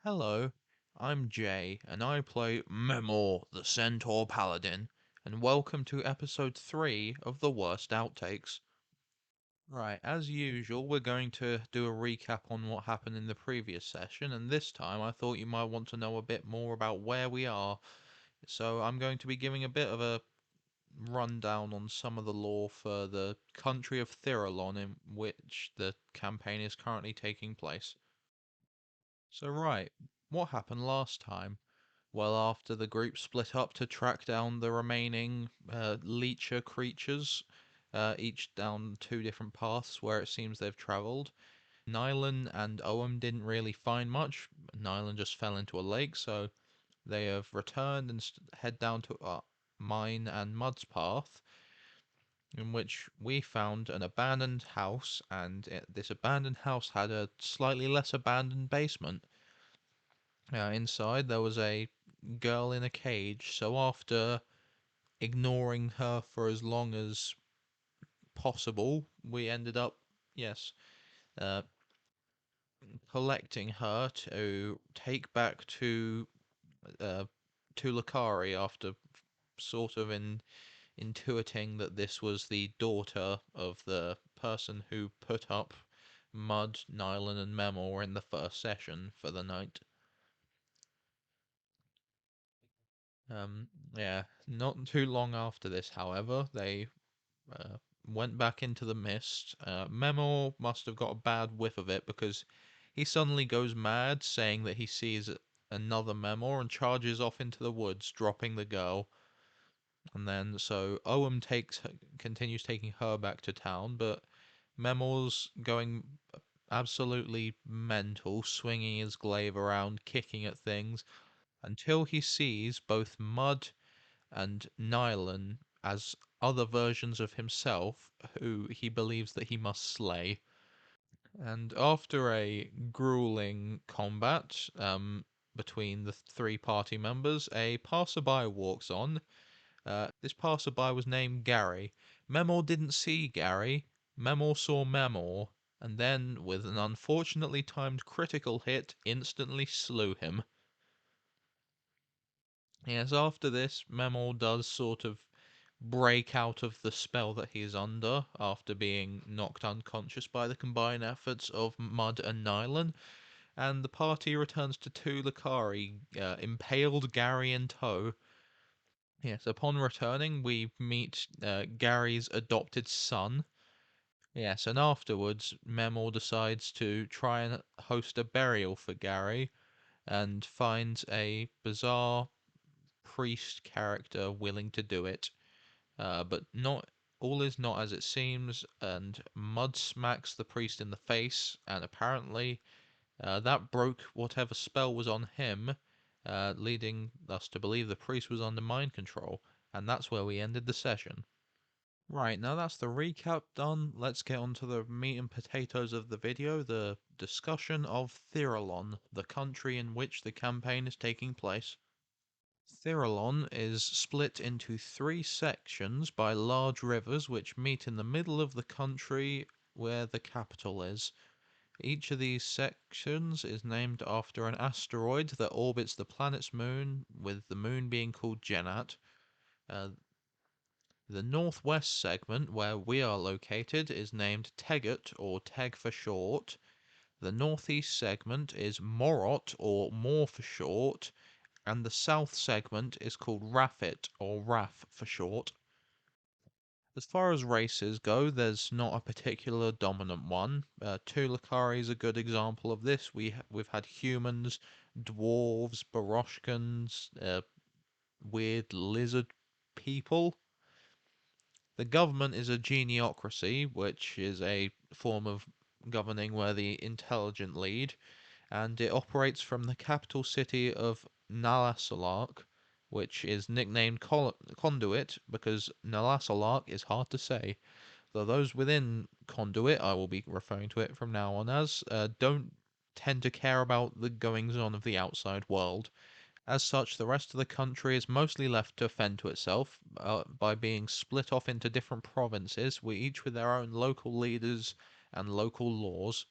Hello, I'm Jay, and I play Memor, the Centaur Paladin, and welcome to episode 3 of the Worst Outtakes. Right, as usual, we're going to do a recap on what happened in the previous session, and this time I thought you might want to know a bit more about where we are. So I'm going to be giving a bit of a rundown on some of the lore for the country of Thiralon in which the campaign is currently taking place. So right, what happened last time? Well, after the group split up to track down the remaining leecher creatures, each down two different paths where it seems they've travelled, Nylan and Oam didn't really find much. Nylan just fell into a lake, so they have returned and head down to mine and Mud's path, in which we found an abandoned house, and this abandoned house had a slightly less abandoned basement. Inside there was a girl in a cage, so after ignoring her for as long as possible, we ended up, yes, uh, collecting her to take back uh, to Lakari after sort of intuiting that this was the daughter of the person who put up Mud, Nylan, and Memor in the first session for the night. Um, yeah, not too long after this, however, they uh, went back into the mist. Memor must have got a bad whiff of it because he suddenly goes mad, saying that he sees another Memor and charges off into the woods, dropping the girl. And then so Oam continues taking her back to town, but Memor's going absolutely mental, swinging his glaive around, kicking at things, until he sees both Mud and Nylan as other versions of himself who he believes that he must slay. And after a grueling combat between the three party members, a passerby walks on. This passerby was named Gary. Memor didn't see Gary. Memor saw Memor, and then, with an unfortunately timed critical hit, instantly slew him. Yes, after this, Memor does sort of break out of the spell that he is under after being knocked unconscious by the combined efforts of Mud and Nylan, and the party returns to Tulakari, impaled Gary in tow. Yes, upon returning, we meet Gary's adopted son. Yes, and afterwards, Memor decides to try and host a burial for Gary and finds a bizarre priest character willing to do it. But not all is not as it seems, and Mud smacks the priest in the face, and apparently that broke whatever spell was on him, leading us to believe the priest was under mind control, and that's where we ended the session. Right, now that's the recap done, let's get on to the meat and potatoes of the video, the discussion of Thiralon, the country in which the campaign is taking place. Thiralon is split into three sections by large rivers which meet in the middle of the country where the capital is. Each of these sections is named after an asteroid that orbits the planet's moon, with the moon being called Genat. Uh, the northwest segment, where we are located, is named Tegot, or Teg for short. The northeast segment is Morot, or More for short, and the south segment is called Raffit, or Raff for short. As far as races go, there's not a particular dominant one. Tulakari is a good example of this. We've had humans, dwarves, Baroshkans, weird lizard people. The government is a geniocracy, which is a form of governing where the intelligent lead, and it operates from the capital city of Nalasalark, which is nicknamed Conduit because Nalasalark is hard to say, though those within Conduit, I will be referring to it from now on as, don't tend to care about the goings on of the outside world. As such, the rest of the country is mostly left to fend to itself by being split off into different provinces, each with their own local leaders and local laws.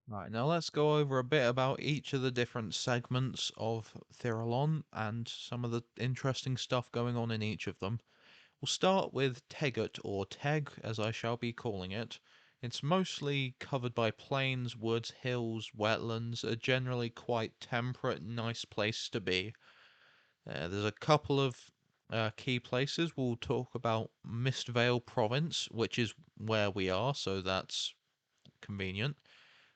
Right, now let's go over a bit about each of the different segments of Thiralon and some of the interesting stuff going on in each of them. We'll start with Tegot, or Teg, as I shall be calling it. It's mostly covered by plains, woods, hills, wetlands, a generally quite temperate, nice place to be. There's a couple of key places. We'll talk about Mistvale Province, which is where we are, so that's convenient.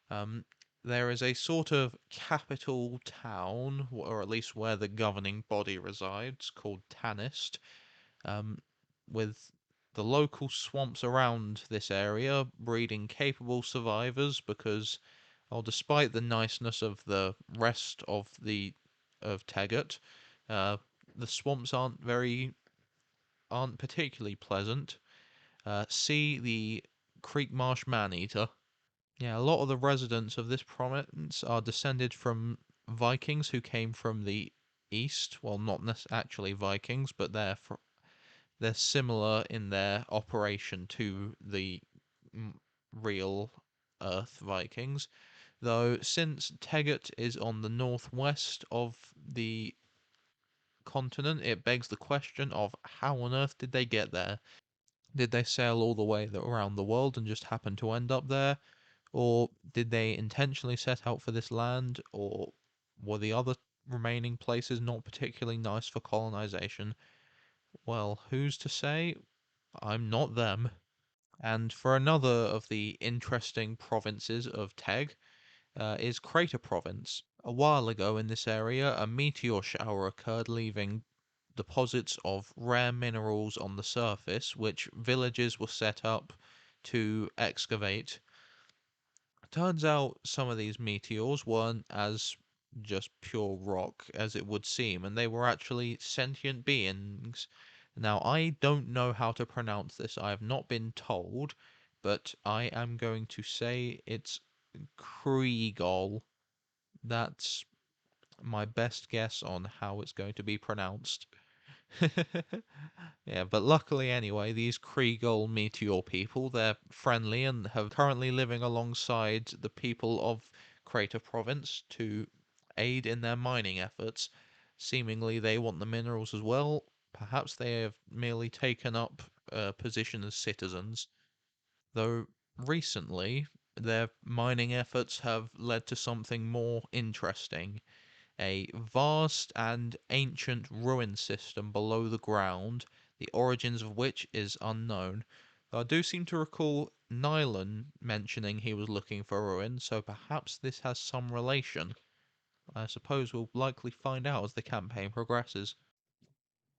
Um, there is a sort of capital town, or at least where the governing body resides, called Tanist, um, with the local swamps around this area breeding capable survivors because, well, despite the niceness of the rest of Tegot, uh, the swamps aren't particularly pleasant. See the Creek Marsh Maneater. Yeah, a lot of the residents of this province are descended from Vikings who came from the east. Well, not actually Vikings, but they're similar in their operation to the real Earth Vikings. Though since Tegot is on the northwest of the continent, it begs the question of how on earth did they get there? Did they sail all the way around the world and just happen to end up there? Or did they intentionally set out for this land? Or were the other remaining places not particularly nice for colonization? Well, who's to say? I'm not them. And for another of the interesting provinces of Teg is Crater Province. A while ago in this area, a meteor shower occurred, leaving deposits of rare minerals on the surface, which villages were set up to excavate. Turns out some of these meteors weren't as just pure rock as it would seem, and they were actually sentient beings. Now, I don't know how to pronounce this, I have not been told, but I am going to say it's Kriegol. That's my best guess on how it's going to be pronounced. Yeah, but luckily anyway, these Kriegel meteor people, they're friendly and have currently living alongside the people of Crater Province to aid in their mining efforts. Seemingly they want the minerals as well. Perhaps they have merely taken up a position as citizens. Though recently, their mining efforts have led to something more interesting. A vast and ancient ruin system below the ground, the origins of which is unknown. I do seem to recall Nylon mentioning he was looking for ruins, so perhaps this has some relation. I suppose we'll likely find out as the campaign progresses.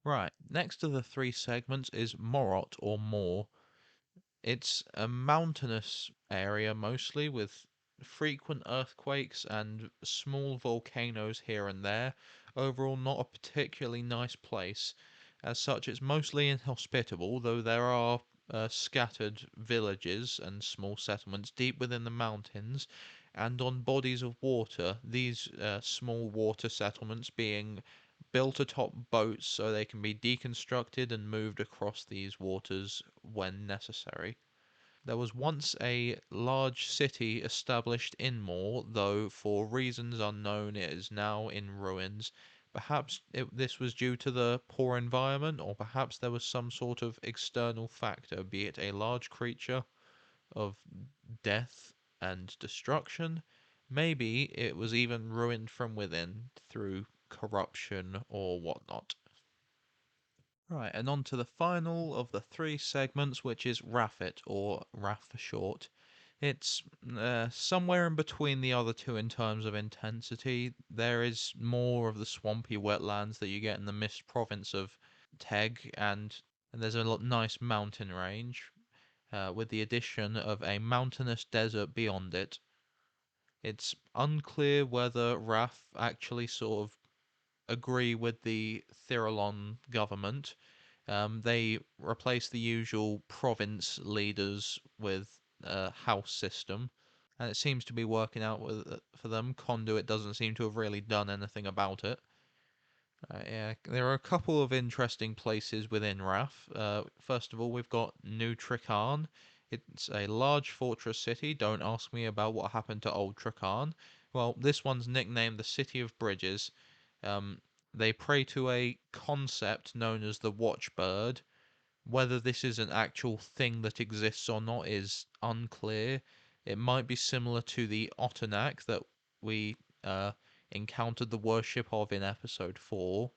Right, next to the three segments is Morot or Moor. It's a mountainous area mostly, with frequent earthquakes and small volcanoes here and there. Overall, not a particularly nice place. As such, it's mostly inhospitable, though there are scattered villages and small settlements deep within the mountains and on bodies of water. These small water settlements being built atop boats so they can be deconstructed and moved across these waters when necessary. There was once a large city established in Moor, though for reasons unknown it is now in ruins. Perhaps this was due to the poor environment, or perhaps there was some sort of external factor, be it a large creature of death and destruction. Maybe it was even ruined from within through corruption or whatnot. Right, and on to the final of the three segments, which is Raffit, or Raff for short. It's somewhere in between the other two in terms of intensity. There is more of the swampy wetlands that you get in the Mist province of Teg, and there's a nice mountain range, with the addition of a mountainous desert beyond it. It's unclear whether Raff actually sort of agree with the Thiralon government. They replace the usual province leaders with a house system, and it seems to be working out for them. Conduit doesn't seem to have really done anything about it. Yeah, there are a couple of interesting places within RAF. First of all, we've got New Tricarn. It's a large fortress city. Don't ask me about what happened to Old Trakan. Well, this one's nicknamed the City of Bridges. They pray to a concept known as the Watchbird. Whether this is an actual thing that exists or not is unclear. It might be similar to the Otanak that we encountered the worship of in episode 4,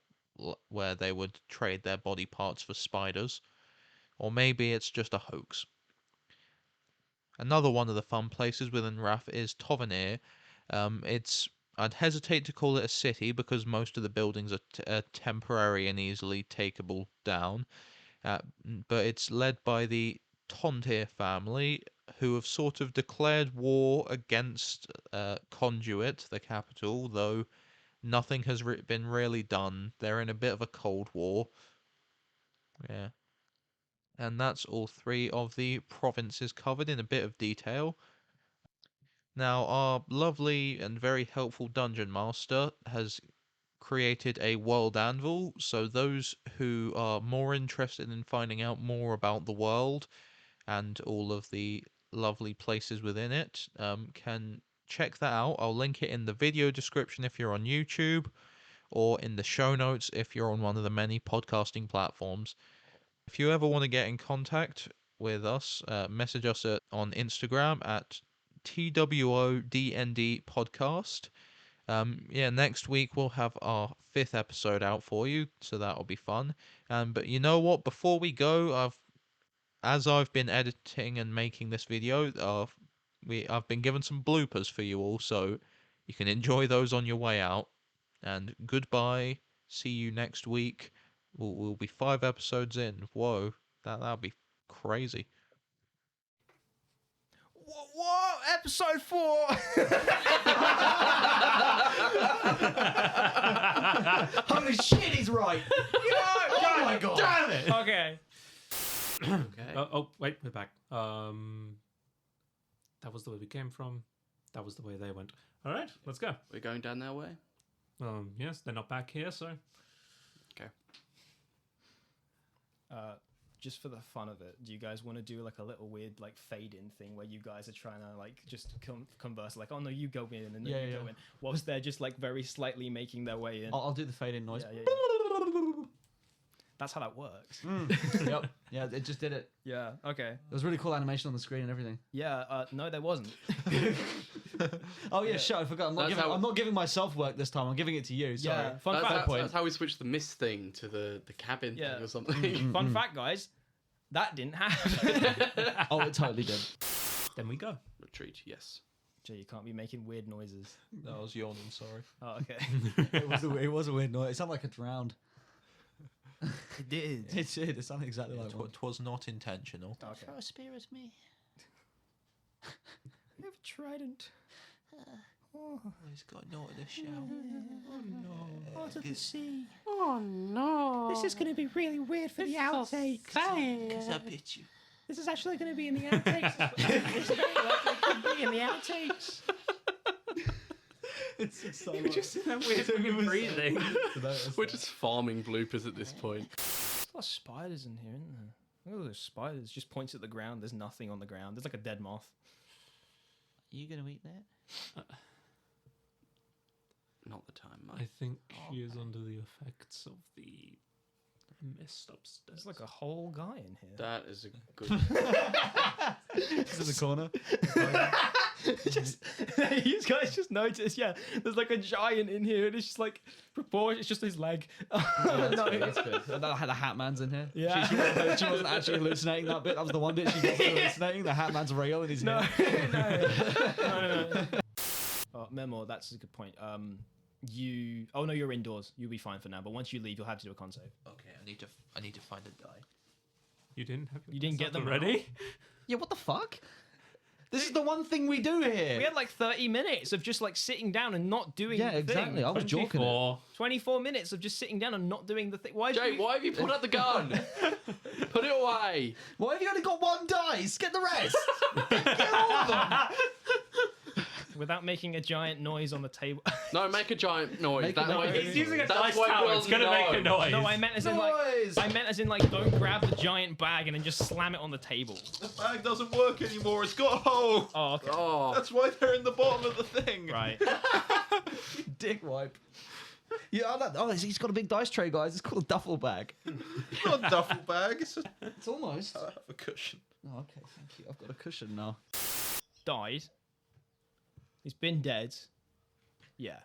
where they would trade their body parts for spiders. Or maybe it's just a hoax. Another one of the fun places within Wrath is Tovenir. I'd hesitate to call it a city because most of the buildings are temporary and easily takeable down. But it's led by the Tontir family, who have sort of declared war against Conduit, the capital, though nothing has been really done. They're in a bit of a cold war. Yeah. And that's all 3 of the provinces covered in a bit of detail. Now, our lovely and very helpful Dungeon Master has created a world anvil, so those who are more interested in finding out more about the world and all of the lovely places within it can check that out. I'll link it in the video description if you're on YouTube, or in the show notes if you're on one of the many podcasting platforms. If you ever want to get in contact with us, message us on Instagram at twodndpodcast. Next week we'll have our 5th episode out for you, so that'll be fun. But you know what? Before we go, as I've been editing and making this video, I've been given some bloopers for you all, so you can enjoy those on your way out. And goodbye. See you next week. We'll be 5 episodes in. Whoa, that'll be crazy. What? Episode 4? Holy shit, he's right. Oh my god. Damn it. Okay. Okay. Oh, wait, we're back. That was the way we came from. That was the way they went. All right, let's go. We're going down their way. Yes, they're not back here, so. Okay. Just for the fun of it, do you guys want to do like a little weird like fade in thing where you guys are trying to like just converse like, oh no, you go in and then you go in, whilst they're just like very slightly making their way in? I'll do the fade in noise. Yeah. That's how that works. Yep. Yeah, it just did it. Yeah. Okay. There was really cool animation on the screen and everything. Yeah. No, there wasn't. Oh yeah, shit! I forgot. I'm not giving myself work this time. I'm giving it to you. Sorry. Yeah. Fun fact. That's how we switched the mist thing to the cabin thing or something. Fun fact, guys. That didn't happen. Oh, it totally did. Then we go. Retreat, yes. Jay, you can't be making weird noises. I was yawning, sorry. Oh, okay. It was a weird noise. It sounded like it drowned. It did. It did. It sounded exactly like one. It was not intentional. Okay. Throw a spear at me. I have a trident. He's got naught of the shell. Out of the sea. Oh no. This is going to be really weird for the outtakes. Because I bit you. This is actually going to be in the outtakes. It's very likely to be in the outtakes. It's so We're just in that weird thing of breathing. We're just farming bloopers at this point. There's a lot of spiders in here, isn't there? Look at those spiders. Just points at the ground. There's nothing on the ground. There's like a dead moth. Are you going to eat that? Not the time, I mate. think she is under the effects of the mist upstairs. There's like a whole guy in here. That is a good... It's in the corner. You guys just noticed, there's like a giant in here, and it's just like proportion. It's just his leg. That's good. The Hat Man's in here. Yeah. She wasn't actually hallucinating that bit. That was the one bit she wasn't hallucinating. The Hat Man's real and he's No. here. Oh, Memo, that's a good point. Oh no, you're indoors. You'll be fine for now. But once you leave, you'll have to do a con save. Okay, I need to find a die. You didn't have your You didn't get them ready? Yeah, what the fuck? This is the one thing we do here. We had like 30 minutes of just like sitting down and not doing the exactly. thing. I was joking. 24 minutes of just sitting down and not doing the thing. Jay, why have you pulled out the gun? Put it away. Why have you only got one dice? Get the rest. Get all of them. Without making a giant noise on the table. No, make a giant noise. Make a That noise. way, He's using a that's dice why tower. we'll It's gonna know. make a noise. No, I meant as in like don't grab the giant bag and then just slam it on the table. The bag doesn't work anymore. It's got a hole. Oh, okay. Oh, That's why they're in the bottom of the thing. Right. Dick wipe. Yeah, he's got a big dice tray, guys. It's called a duffel bag. It's not a duffel bag. It's almost. I have a cushion. Oh, okay, thank you. I've got a cushion now. Died. He's been dead. Yeah.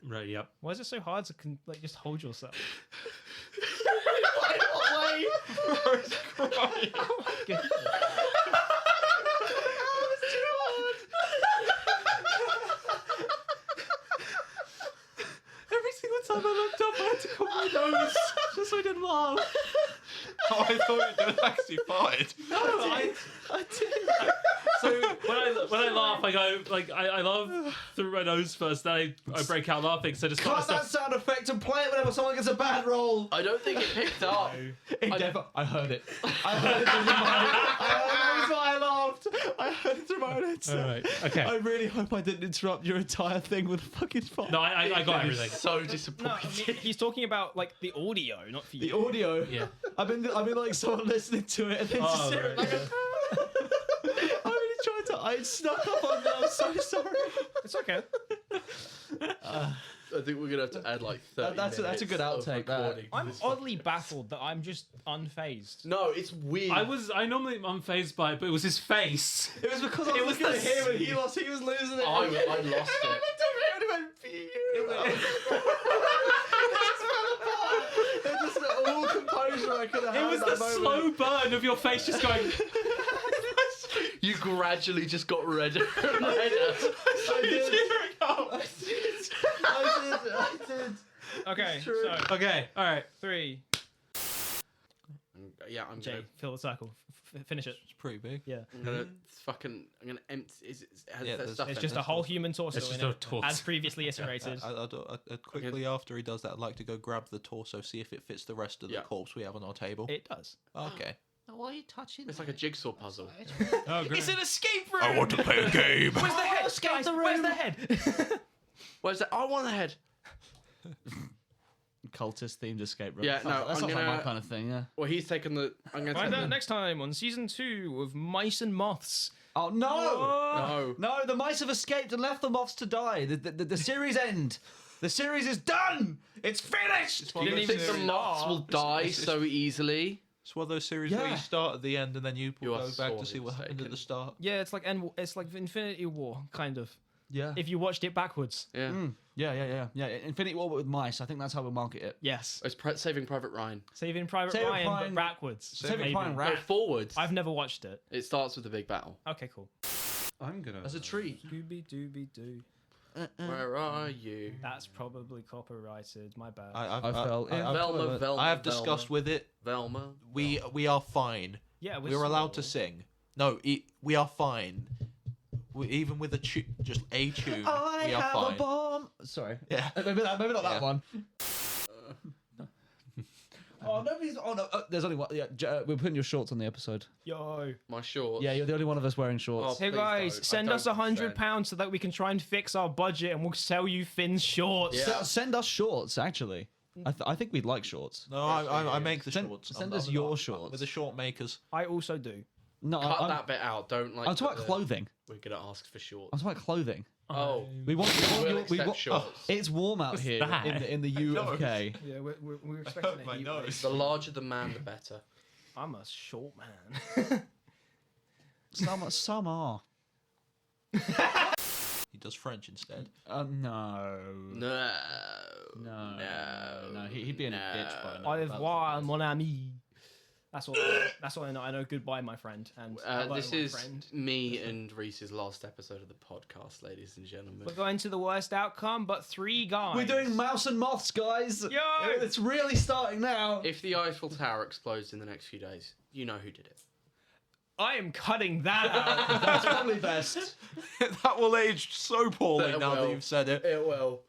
Right, yep. Why is it so hard to just hold yourself? Where's crying? Goodness. Every single time I looked up, I had to cover my nose just so I didn't laugh. Oh, I thought you were actually fired. No, I did. So when I laugh, I go like I laugh through my nose first, then I break out laughing. So just Cut that sound effect and play it whenever someone gets a bad roll. I don't think it picked up. I heard it. I heard it through my That was why I laughed. I heard it through my own headset. All right. Okay. I really hope I didn't interrupt your entire thing with a fucking fart. No, I got everything. So No, disappointed. I mean, he's talking about like the audio, not for you. The audio. Yeah. I've been like someone listening to it and then just Oh, sitting right, like I really tried to. I snuck up on that. I'm so sorry. It's okay. I think we're gonna have to add like 30 That's a good minutes of outtake, that. recording to I'm this oddly baffled that I'm just unfazed. No, it's weird. I normally am unfazed by it, but it was his face. It was because I was looking at him and he was losing it. I lost it. It just all composure I could have had. It was that the moment. slow burn of your face just going. You gradually just got redder and redder. I did. Okay, True. so Okay, all right. 3. Yeah, I'm Jay, gonna, fill the circle. Finish it. It's pretty big. Yeah. I'm gonna fucking. I'm gonna empty. Has Yeah, that there's- stuff It's in just it? a whole human torso It's just in a it, torso. as previously iterated. Quickly after he does that, I'd like to go grab the torso, see if it fits the rest of the Yeah. corpse we have on our table. It does. Okay. Why are you touching It's like a jigsaw puzzle. Oh, great. It's an escape room! I want to play a game. Where's the head? escape Guys, the where's room. the head? Where's that? I want the head. Cultist themed escape room. Yeah, no, that's I'm not like my gonna- kind of thing. Yeah. Well, he's taken the. I'm gonna Find take out next time on season 2 of Mice and Moths. Oh no! No. No, the mice have escaped and left the moths to die. The series end. The series is done. It's finished. one Do of you those think the series- moths will die so easily? It's one of those series where Yeah. you start at the end and then you You are go back to sorely see what happened at mistaken. the start. Yeah, it's like Infinity War, kind of. Yeah. If you watched it backwards. Yeah. Yeah. Infinity War with mice. I think that's how we'll market it. Yes. It's Saving Private Ryan. Saving Private Saving Ryan, Private- but backwards. Saving maybe. Private Go Ryan. forwards. I've never watched it. It starts with the big battle. Okay, cool. I'm gonna. As a treat. Dooby dooby doo. Where are you? That's probably copyrighted. My bad. I fell in. Velma. I have discussed with it. Velma. We are fine. Yeah, We're allowed to sing. No, we are fine. Even with just a tune, I we are have fine. a bomb. Sorry. Yeah. Maybe not Yeah. that one. Oh, nobody's. Oh no. There's only one. Yeah, we're putting your shorts on the episode. Yo. My shorts. Yeah, you're the only one of us wearing shorts. Hey Please guys, don't. I send don't us £100 so that we can try and fix our budget, and we'll sell you Finn's shorts. Yeah. Send us shorts. Actually, I think we'd like shorts. No, I make the Send- shorts. send I'm us not- your I'm shorts. with the short makers. I also do. No, Cut I'm that bit out. Don't like. talking about put the- clothing. We're gonna ask for shorts. I'm talking about clothing. Oh, We want. we'll we accept want shorts. It's warm out here that? in the UK. Yeah, we're expecting a My heat nose. wave. The larger the man, the better. I'm a short man. Summer. He does French instead. No. No. No. He'd be in a bitch by now. Au revoir, mon ami. That's all. That's all I know. I know goodbye, my friend. And hello, This my is friend. me and Reese's last episode of the podcast, ladies and gentlemen. We're going to the worst outcome, but 3 guys. We're doing mouse and moths, guys. Yo! It's really starting now. If the Eiffel Tower explodes in the next few days, you know who did it. I am cutting that out. That's probably best. That will age so poorly That now that will. you've said it. It will.